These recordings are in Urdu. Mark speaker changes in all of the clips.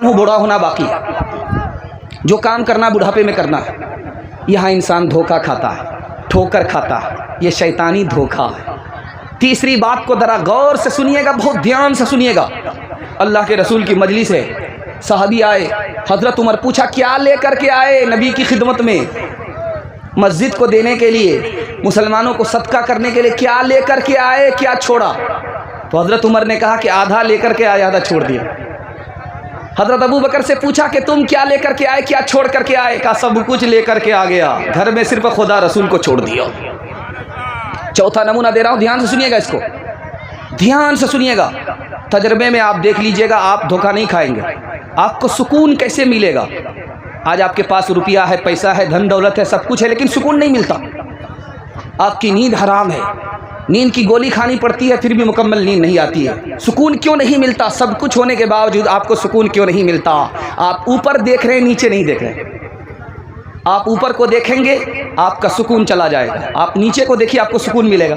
Speaker 1: وہ بوڑھا ہونا باقی، جو کام کرنا بڑھاپے میں کرنا ہے۔ یہاں انسان دھوکہ کھاتا ہے، ٹھوکر کھاتا ہے، یہ شیطانی دھوکہ ہے۔ تیسری بات کو ذرا غور سے سنیے گا، بہت دھیان سے سنیے گا۔ اللہ کے رسول کی مجلس ہے، صحابی آئے، حضرت عمر پوچھا کیا لے کر کے آئے نبی کی خدمت میں؟ مسجد کو دینے کے لیے، مسلمانوں کو صدقہ کرنے کے لیے کیا لے کر کے آئے، کیا چھوڑا؟ تو حضرت عمر نے کہا کہ آدھا لے کر کے آئے، آدھا چھوڑ دیا۔ حضرت ابو بکر سے پوچھا کہ تم کیا لے کر کے آئے، کیا چھوڑ کر کے آئے؟ کہا سب کچھ لے کر کے آ گیا، گھر میں صرف خدا رسول کو چھوڑ دیا۔ چوتھا نمونہ دے رہا ہوں، دھیان سے سنیے گا، اس کو دھیان سے سنیے گا۔ تجربے میں آپ دیکھ لیجئے گا، آپ دھوکہ نہیں کھائیں گے۔ آپ کو سکون کیسے ملے گا؟ آج آپ کے پاس روپیہ ہے، پیسہ ہے، دھن دولت ہے، سب کچھ ہے، لیکن سکون نہیں ملتا۔ آپ کی نیند حرام ہے، نیند کی گولی کھانی پڑتی ہے پھر بھی مکمل نیند نہیں آتی ہے۔ سکون کیوں نہیں ملتا؟ سب کچھ ہونے کے باوجود آپ کو سکون کیوں نہیں ملتا؟ آپ اوپر دیکھ رہے ہیں، نیچے نہیں دیکھ رہے۔ آپ اوپر کو دیکھیں گے آپ کا سکون چلا جائے گا، آپ نیچے کو دیکھیے آپ کو سکون ملے گا۔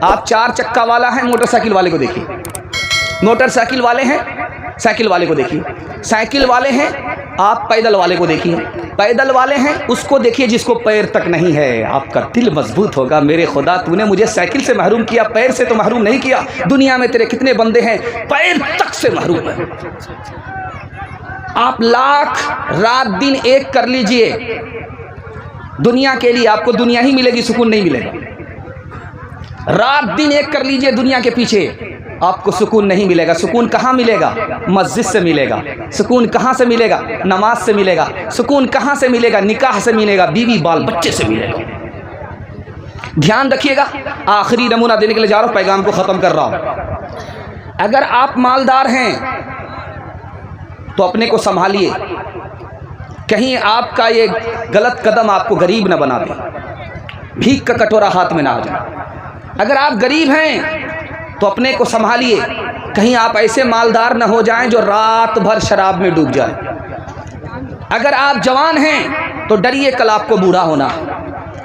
Speaker 1: آپ 4 چکا والا ہیں، موٹر سائیکل والے کو دیکھیے، موٹر سائیکل والے ہیں، سائیکل والے کو دیکھیے، سائیکل والے ہیں، آپ پیدل والے کو دیکھیے، پیدل والے ہیں اس کو دیکھیے جس کو پیر تک نہیں ہے۔ آپ کا دل مضبوط ہوگا، میرے خدا تو نے مجھے سائیکل سے محروم کیا، پیر سے تو محروم نہیں کیا۔ دنیا میں تیرے کتنے بندے ہیں پیر تک سے محروم ہیں۔ آپ لاکھ رات دن ایک کر لیجئے دنیا کے لیے، آپ کو دنیا ہی ملے گی، سکون نہیں ملے گا۔ رات دن ایک کر لیجئے دنیا کے پیچھے، آپ کو سکون نہیں ملے گا۔ سکون کہاں ملے گا؟ مسجد سے ملے گا۔ سکون کہاں سے ملے گا؟ نماز سے ملے گا۔ سکون کہاں سے ملے گا؟ نکاح سے ملے گا، بیوی بال بچے سے ملے گا۔ دھیان رکھیے گا، آخری نمونہ دینے کے لیے جا رہا ہوں، پیغام کو ختم کر رہا ہوں۔ اگر آپ مالدار ہیں تو اپنے کو سنبھالیے، کہیں آپ کا یہ غلط قدم آپ کو غریب نہ بنا دے، بھیک کا کٹورا ہاتھ میں نہ آ جائے۔ اگر آپ غریب ہیں تو اپنے کو سنبھالیے، کہیں آپ ایسے مالدار نہ ہو جائیں جو رات بھر شراب میں ڈوب جائیں۔ اگر آپ جوان ہیں تو ڈریے کل آپ کو بوڑھا ہونا۔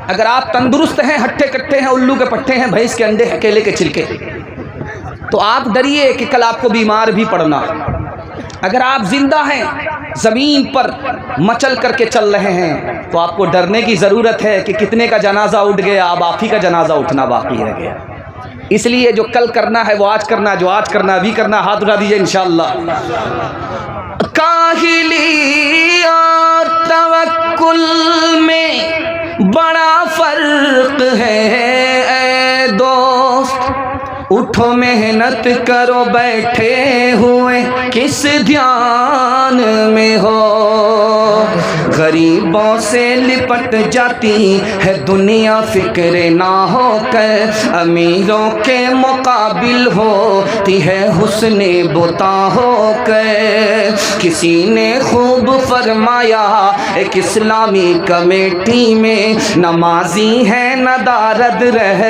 Speaker 1: اگر آپ تندرست ہیں، ہٹھے کٹھے ہیں، الو کے پٹھے ہیں، بھینس کے انڈے ہیں، کیلے کے چھلکے، تو آپ ڈریے کہ کل آپ کو بیمار بھی پڑنا۔ اگر آپ زندہ ہیں، زمین پر مچل کر کے چل رہے ہیں، تو آپ کو ڈرنے کی ضرورت ہے کہ کتنے کا جنازہ اٹھ گیا، اب آپ ہی کا جنازہ اٹھنا باقی رہ گیا۔ اس لیے جو کل کرنا ہے وہ آج کرنا، جو آج کرنا ابھی کرنا۔ ہاتھ اٹھا دیجیے انشاءاللہ۔ کاہلی اور توکل میں بڑا فرق ہے اے دوست، اٹھو محنت کرو، بیٹھے ہوئے کس دھیان میں ہو۔ غریبوں سے لپٹ جاتی ہے دنیا، فکر نہ ہو کر امیروں کے مقابل ہوتی ہے حسن بتا ہو کر۔ کسی نے خوب فرمایا ایک اسلامی کمیٹی میں، نمازی ہے ندارد رہ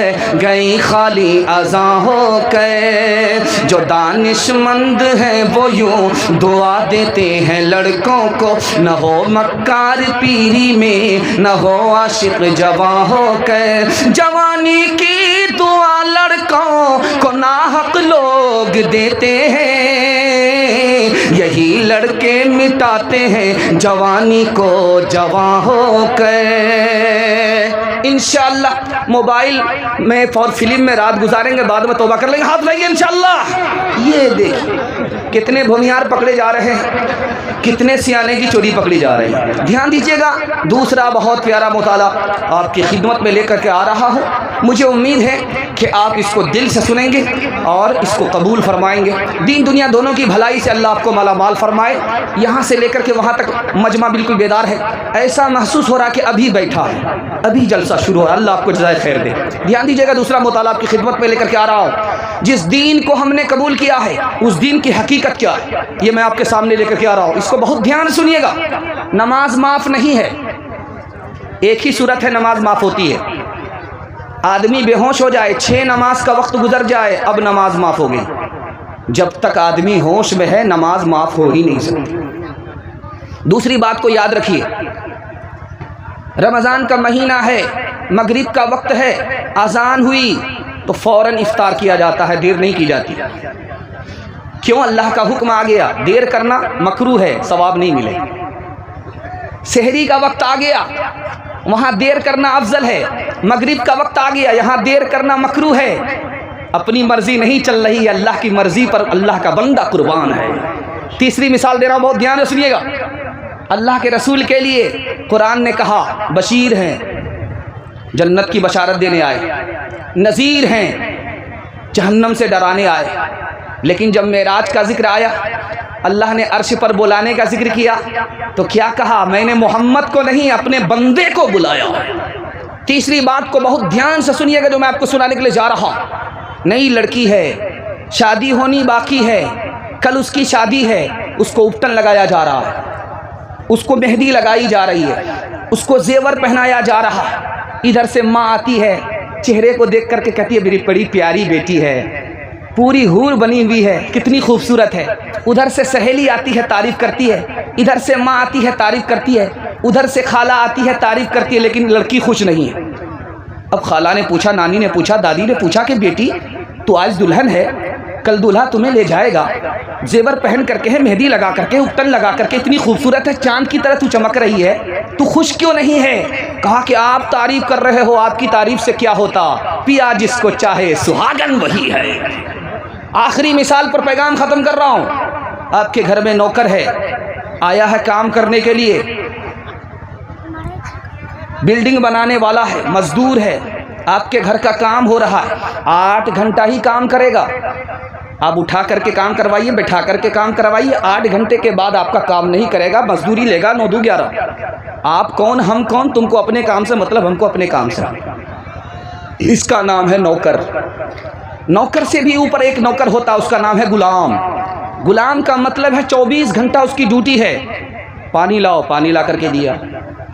Speaker 1: گئی خالی اذاں ہو کر۔ جو دانش مند ہیں وہ یوں دعا دیتے ہیں لڑکوں کو، نہ ہو مکار پیری میں، نہ ہو عاشق جواں ہو کر۔ جوانی کی دعا لڑکوں کو ناحق لوگ دیتے ہیں، یہی لڑکے مٹاتے ہیں جوانی کو جواں ہو کر۔ انشاءاللہ موبائل میں اور فلم میں رات گزاریں گے، بعد میں توبہ کر لیں گے۔ ہاتھ لائیے انشاءاللہ۔ یہ دیکھیں کتنے بھومیار پکڑے جا رہے ہیں، کتنے سیانے کی چوری پکڑی جا رہی ہے۔ دھیان دیجیے گا، دوسرا بہت پیارا مطالعہ آپ کی خدمت میں لے کر کے آ رہا ہوں۔ مجھے امید ہے کہ آپ اس کو دل سے سنیں گے اور اس کو قبول فرمائیں گے۔ دین دنیا دونوں کی بھلائی سے اللہ آپ کو مالا مال فرمائے۔ یہاں سے لے کر کے وہاں تک مجمع بالکل بیدار ہے، ایسا محسوس ہو رہا کہ ابھی بیٹھا ہے، ابھی جلسہ شروع ہے۔ اللہ آپ کو جزائے خیر دے۔ دھیان دیجیے گا، دوسرا مطالعہ آپ کی خدمت میں لے کر کے آ رہا ہوں۔ جس دین کو ہم نے قبول کیا ہے اس دین کی حقیقت کیا ہے، یہ میں آپ کے سامنے لے کر کے آ رہا ہوں۔ اس کو بہت دھیان سے سنیے گا۔ نماز معاف نہیں ہے، ایک ہی صورت ہے نماز معاف ہوتی ہے، آدمی بے ہوش ہو جائے، 6 نماز کا وقت گزر جائے، اب نماز معاف ہو گئی۔ جب تک آدمی ہوش میں ہے نماز معاف ہو ہی نہیں سکتی۔ دوسری بات کو یاد رکھیے، رمضان کا مہینہ ہے، مغرب کا وقت ہے، اذان ہوئی تو فوراً افطار کیا جاتا ہے، دیر نہیں کی جاتی۔ کیوں اللہ کا حکم آ گیا؟ دیر کرنا مکروہ ہے، ثواب نہیں ملے۔ سحری کا وقت آ گیا، وہاں دیر کرنا افضل ہے۔ مغرب کا وقت آ گیا، یہاں دیر کرنا مکروہ ہے۔ اپنی مرضی نہیں چل رہی ہے، اللہ کی مرضی پر اللہ کا بندہ قربان ہے۔ تیسری مثال دے رہا ہوں، بہت دھیان سے سنیے گا۔ اللہ کے رسول کے لیے قرآن نے کہا بشیر ہیں، جنت کی بشارت دینے آئے، نذیر ہیں، جہنم سے ڈرانے آئے۔ لیکن جب معراج کا ذکر آیا، اللہ نے عرش پر بلانے کا ذکر کیا تو کیا کہا؟ میں نے محمد کو نہیں، اپنے بندے کو بلایا۔ تیسری بات کو بہت دھیان سے سنیے گا جو میں آپ کو سنانے کے لیے جا رہا ہوں۔ نئی لڑکی ہے، شادی ہونی باقی ہے، کل اس کی شادی ہے، اس کو اپٹن لگایا جا رہا ہے، اس کو مہندی لگائی جا رہی ہے، اس کو زیور پہنایا جا رہا ہے۔ ادھر سے ماں آتی ہے، چہرے کو دیکھ کر کے کہتی ہے میری بڑی پیاری بیٹی ہے، پوری حور بنی ہوئی ہے، کتنی خوبصورت ہے۔ ادھر سے سہیلی آتی ہے، تعریف کرتی ہے، ادھر سے ماں آتی ہے، تعریف کرتی ہے، ادھر سے خالہ آتی ہے، تعریف کرتی ہے، لیکن لڑکی خوش نہیں ہے۔ اب خالہ نے پوچھا، نانی نے پوچھا، دادی نے پوچھا کہ بیٹی تو آج دلہن ہے، کل دولہا تمہیں لے جائے گا، زیور پہن کر کے ہے، مہندی لگا کر کے، اپٹن لگا کر کے، اتنی خوبصورت ہے، چاند کی طرح تو چمک رہی ہے، تو خوش کیوں نہیں ہے؟ کہا کہ آپ تعریف کر رہے ہو، آپ کی تعریف سے کیا ہوتا، پیا جس کو چاہے سہاگن وہی ہے۔ آخری مثال پر پیغام ختم کر رہا ہوں۔ آپ کے گھر میں نوکر ہے، آیا ہے کام کرنے کے لیے، بلڈنگ بنانے والا ہے، مزدور ہے، آپ کے گھر کا کام ہو رہا ہے، 8 گھنٹہ ہی کام کرے گا۔ آپ اٹھا کر کے کام کروائیے، بٹھا کر کے کام کروائیے، 8 گھنٹے کے بعد آپ کا کام نہیں کرے گا، مزدوری لے گا 9 دو 11۔ آپ کون ہم کون؟ تم کو اپنے کام سے مطلب، ہم کو اپنے کام سے۔ اس کا نام ہے نوکر۔ نوکر سے بھی اوپر ایک نوکر ہوتا، اس کا نام ہے غلام۔ غلام کا مطلب ہے 24 گھنٹہ اس کی ڈیوٹی ہے، پانی لاؤ، پانی لا کر کے دیا،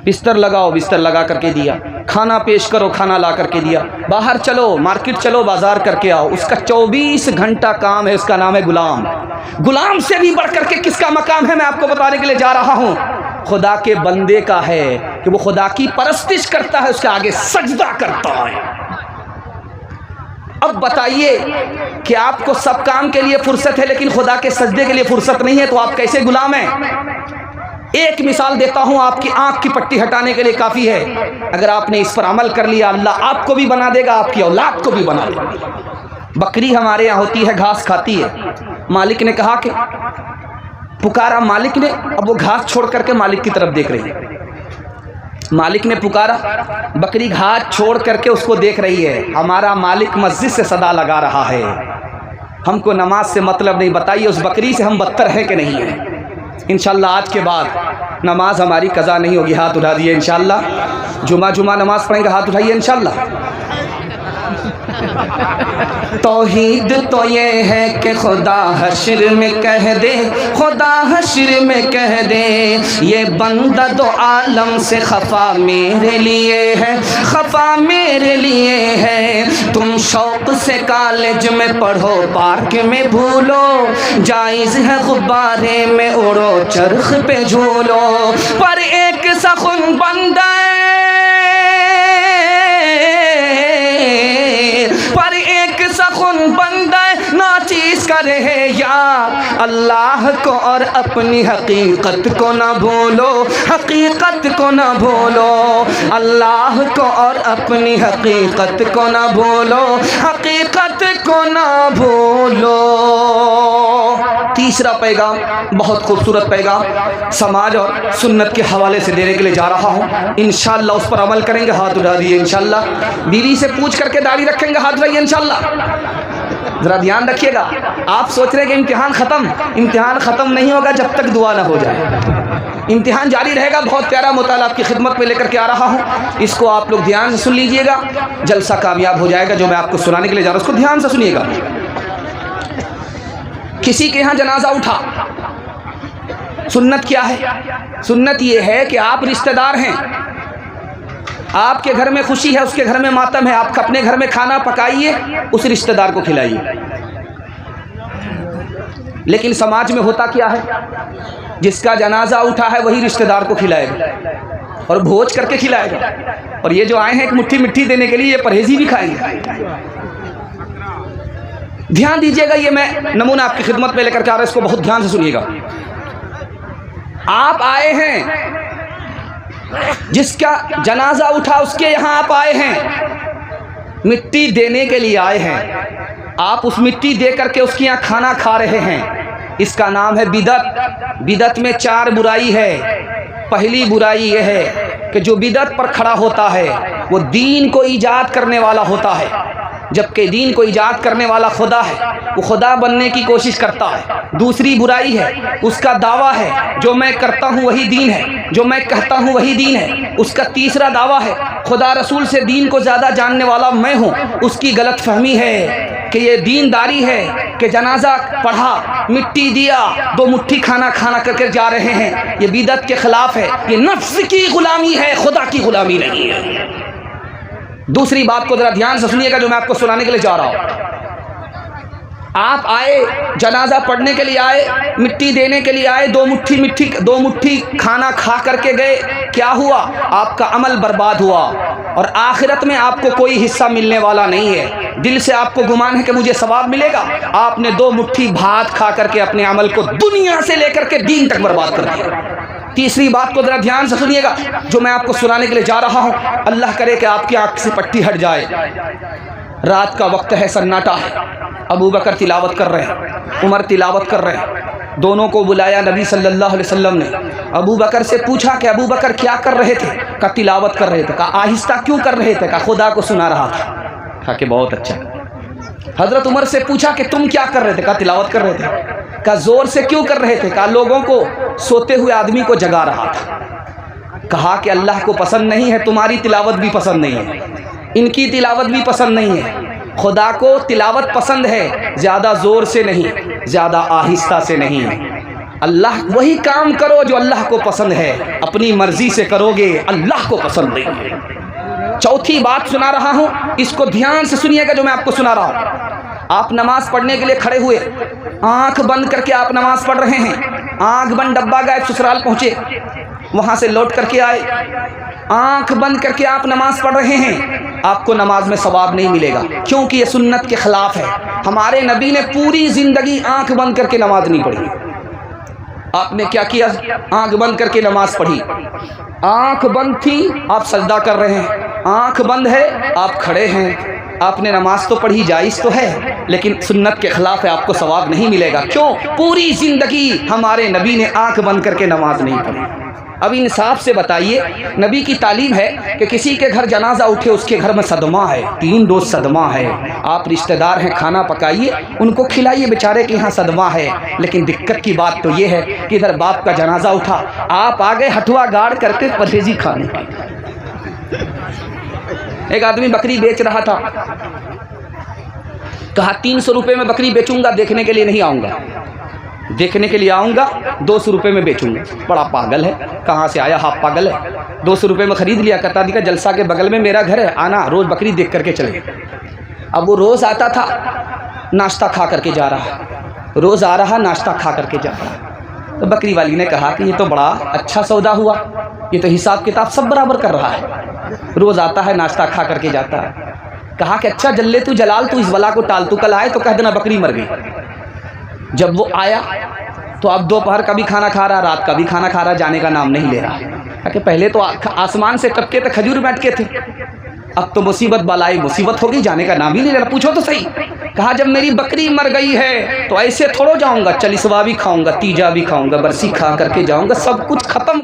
Speaker 1: بستر لگاؤ، بستر لگا کر کے دیا، کھانا پیش کرو، کھانا لا کر کے دیا، باہر چلو، مارکیٹ چلو، بازار کر کے آؤ، اس کا 24 گھنٹہ کام ہے، اس کا نام ہے غلام۔ غلام سے بھی بڑھ کر کے کس کا مقام ہے میں آپ کو بتانے کے لیے جا رہا ہوں، خدا کے بندے کا ہے کہ وہ خدا کی پرستش کرتا ہے، اس کے آگے سجدہ کرتا ہے۔ اب بتائیے کہ آپ کو سب کام کے لیے فرصت ہے لیکن خدا کے سجدے کے لیے فرصت نہیں ہے، تو آپ کیسے غلام ہیں؟ ایک مثال دیتا ہوں، آپ کی آنکھ کی پٹی ہٹانے کے لیے کافی ہے، اگر آپ نے اس پر عمل کر لیا، اللہ آپ کو بھی بنا دے گا، آپ کی اولاد کو بھی بنا دے گا۔ بکری ہمارے یہاں ہوتی ہے، گھاس کھاتی ہے، مالک نے کہا کہ پکارا مالک نے، اب وہ گھاس چھوڑ کر کے مالک کی طرف دیکھ رہی ہے۔ مالک نے پکارا، بکری گھاس چھوڑ کر کے اس کو دیکھ رہی ہے، ہمارا مالک مسجد سے صدا لگا رہا ہے، ہم کو نماز سے مطلب نہیں، بتائیے اس بکری سے ہم بدتر ہیں کہ نہیں ہیں؟ انشاءاللہ آج کے بعد نماز ہماری قضا نہیں ہوگی، ہاتھ اٹھا دیئے انشاءاللہ۔ جمعہ نماز پڑھیں گے، ہاتھ اٹھائیے انشاءاللہ۔ توحید تو یہ ہے کہ خدا حشر میں کہہ دے، خدا حشر میں کہہ دے، یہ بندہ دو عالم سے خفا میرے لیے ہے، خفا میرے لیے ہے۔ تم شوق سے کالج میں پڑھو، پارک میں بھولو، جائز ہے غبارے میں اڑو، چرخ پہ جھولو، پر ایک سخن بندہ ناچیز کرے یار اللہ کو اور اپنی حقیقت کو نہ بھولو، حقیقت کو نہ بھولو، اللہ کو اور اپنی حقیقت کو نہ بھولو، حقیقت کو نہ بھولو۔ تیسرا پیغام بہت خوبصورت پیغام سماج اور سنت کے حوالے سے دینے کے لیے جا رہا ہوں، انشاءاللہ اس پر عمل کریں گے، ہاتھ اٹھا دیئے انشاءاللہ۔ بیوی سے پوچھ کر کے داڑھی رکھیں گے، ہاتھ اٹھائیے انشاءاللہ۔ ذرا دھیان رکھیے گا، آپ سوچ رہے ہیں کہ امتحان ختم نہیں ہوگا جب تک دعا نہ ہو جائے، امتحان جاری رہے گا۔ بہت پیارا مطالعہ آپ کی خدمت میں لے کر کے آ رہا ہوں، اس کو آپ لوگ دھیان سے سن لیجئے گا، جلسہ کامیاب ہو جائے گا۔ جو میں آپ کو سنانے کے لیے جا رہا ہوں اس کو دھیان سے سنیے گا۔ کسی کے یہاں جنازہ اٹھا، سنت کیا ہے؟ سنت یہ ہے کہ آپ رشتہ دار ہیں، آپ کے گھر میں خوشی ہے، اس کے گھر میں ماتم ہے، آپ اپنے گھر میں کھانا پکائیے، اس رشتہ دار کو کھلائیے۔ لیکن سماج میں ہوتا کیا ہے، جس کا جنازہ اٹھا ہے وہی رشتہ دار کو کھلائے گا اور بھوج کر کے کھلائے گا، اور یہ جو آئے ہیں ایک مٹھی مٹھی دینے کے لیے، یہ پرہیزی بھی کھائیں گے۔ دھیان دیجیے گا، یہ میں نمونہ آپ کی خدمت میں لے کر کے آ رہا ہوں، اس کو بہت دھیان سے سنیے گا۔ آپ آئے ہیں، جس کا جنازہ اٹھا اس کے یہاں آپ آئے ہیں، مٹی دینے کے لیے آئے ہیں، آپ اس مٹی دے کر کے اس کے یہاں کھانا کھا رہے ہیں، اس کا نام ہے بدعت۔ بدعت میں 4 برائی ہے۔ پہلی برائی یہ ہے کہ جو بدعت پر کھڑا ہوتا ہے وہ دین کو ایجاد کرنے والا ہوتا ہے، جبکہ دین کو ایجاد کرنے والا خدا ہے، وہ خدا بننے کی کوشش کرتا ہے۔ دوسری برائی ہے، اس کا دعویٰ ہے جو میں کرتا ہوں وہی دین ہے، جو میں کہتا ہوں وہی دین ہے۔ اس کا تیسرا دعویٰ ہے خدا رسول سے دین کو زیادہ جاننے والا میں ہوں، اس کی غلط فہمی ہے کہ یہ دینداری ہے کہ جنازہ پڑھا، مٹی دیا، 2 مٹھی کھانا کھانا کر کے جا رہے ہیں، یہ بدعت کے خلاف ہے، یہ نفس کی غلامی ہے، خدا کی غلامی نہیں ہے۔ دوسری بات کو ذرا دھیان سے سنیے گا جو میں آپ کو سنانے کے لیے جا رہا ہوں۔ آپ آئے، جنازہ پڑھنے کے لیے آئے، مٹی دینے کے لیے آئے، 2 مٹھی کھانا کھا کر کے گئے، کیا ہوا؟ آپ کا عمل برباد ہوا، اور آخرت میں آپ کو کوئی حصہ ملنے والا نہیں ہے۔ دل سے آپ کو گمان ہے کہ مجھے ثواب ملے گا، آپ نے 2 مٹھی بھات کھا کر کے اپنے عمل کو دنیا سے لے کر کے دین تک برباد کر دیا۔ تیسری بات کو ذرا دھیان سے سنیے گا جو میں آپ کو سنانے کے لیے جا رہا ہوں، اللہ کرے کہ آپ کی آنکھ سے پٹی ہٹ جائے۔ رات کا وقت ہے، سناٹا ہے، ابو بکر تلاوت کر رہے ہیں، عمر تلاوت کر رہے ہیں، دونوں کو بلایا نبی صلی اللہ علیہ وسلم نے۔ ابو بکر سے پوچھا کہ ابو بکر کیا کر رہے تھے؟ کہا تلاوت کر رہے تھے۔ کہا آہستہ کیوں کر رہے تھے؟ کہا خدا کو سنا رہا تھا۔ کہا کہ بہت اچھا۔ حضرت عمر سے پوچھا کہ تم کیا کر رہے تھے؟ کہا تلاوت کر رہے تھے۔ کہا زور سے کیوں کر رہے تھے؟ کہا لوگوں کو، سوتے ہوئے آدمی کو جگا رہا تھا۔ کہا کہ اللہ کو پسند نہیں ہے، تمہاری تلاوت بھی پسند نہیں ہے، ان کی تلاوت بھی پسند نہیں ہے، خدا کو تلاوت پسند ہے، زیادہ زور سے نہیں، زیادہ آہستہ سے نہیں۔ اللہ وہی کام کرو جو اللہ کو پسند ہے، اپنی مرضی سے کرو گے اللہ کو پسند نہیں ہے۔ چوتھی بات سنا رہا ہوں، اس کو دھیان سے سنیے گا جو میں آپ کو سنا رہا ہوں۔ آپ نماز پڑھنے کے لیے کھڑے ہوئے، آنکھ بند کر کے آپ نماز پڑھ رہے ہیں، آنکھ بند ڈبہ گئے، سسرال پہنچے، وہاں سے لوٹ کر کے آئے، آنکھ بند کر کے آپ نماز پڑھ رہے ہیں، آپ کو نماز میں ثواب نہیں ملے گا، کیونکہ یہ سنت کے خلاف ہے۔ ہمارے نبی نے پوری زندگی آنکھ بند کر کے نماز نہیں پڑھی۔ آپ نے کیا کیا؟ آنکھ بند کر کے نماز پڑھی، آنکھ بند تھی، آپ سجدہ کر رہے ہیں، آنکھ بند ہے، آپ کھڑے ہیں، آپ نے نماز تو پڑھی، جائز تو ہے، لیکن سنت کے خلاف ہے، آپ کو ثواب نہیں ملے گا۔ کیوں؟ پوری زندگی ہمارے نبی نے آنکھ بند کر کے نماز نہیں پڑھی۔ اب انصاف سے بتائیے، نبی کی تعلیم ہے کہ کسی کے گھر جنازہ اٹھے اس کے گھر میں صدمہ ہے، 3 روز صدمہ ہے، آپ رشتہ دار ہیں، کھانا پکائیے، ان کو کھلائیے، بیچارے کے یہاں صدمہ ہے۔ لیکن دقت کی بات تو یہ ہے کہ ادھر باپ کا جنازہ اٹھا، آپ آگے ہٹوا گاڑ کر کے پرہیزی کھانے۔ ایک آدمی بکری بیچ رہا تھا، کہا 300 روپے میں بکری بیچوں گا، دیکھنے کے لیے نہیں آؤں گا، دیکھنے کے لیے آؤں گا، 200 روپے میں بیچوں گا۔ بڑا پاگل ہے، کہاں سے آیا؟ ہاں پاگل ہے، 200 روپے میں خرید لیا، کہتا دیکھا جلسہ کے بغل میں میرا گھر ہے، آنا روز بکری دیکھ کر کے چلے۔ اب وہ روز آتا تھا، ناشتہ کھا کر کے جا رہا، روز آ رہا، ناشتہ کھا کر کے جا رہا۔ تو بکری والی نے کہا کہ یہ تو بڑا اچھا سودا ہوا، یہ تو حساب کتاب سب برابر کر رہا ہے، روز آتا ہے، ناشتہ کھا کر کے جاتا ہے۔ کہا کہ اچھا جلے تو جلال، تو اس بلا کو ٹال، تو کل آئے تو کہہ دینا بکری مر گئی۔ جب وہ آیا تو اب دوپہر کا بھی کھانا کھا رہا، رات کا بھی کھانا کھا رہا، جانے کا نام نہیں لے رہا۔ کہا کہ پہلے تو آسمان سے ٹپکے تھے، کھجور بیٹھ کے تھے، اب تو مصیبت بالائی مصیبت ہو گئی، جانے کا نام ہی نہیں لے رہا، پوچھو تو صحیح۔ کہا جب میری بکری مر گئی ہے تو ایسے تھوڑو جاؤں گا، چلیسوا بھی کھاؤں گا، تیجا بھی کھاؤں گا، برسی کھا کر کے جاؤں گا، سب کچھ ختم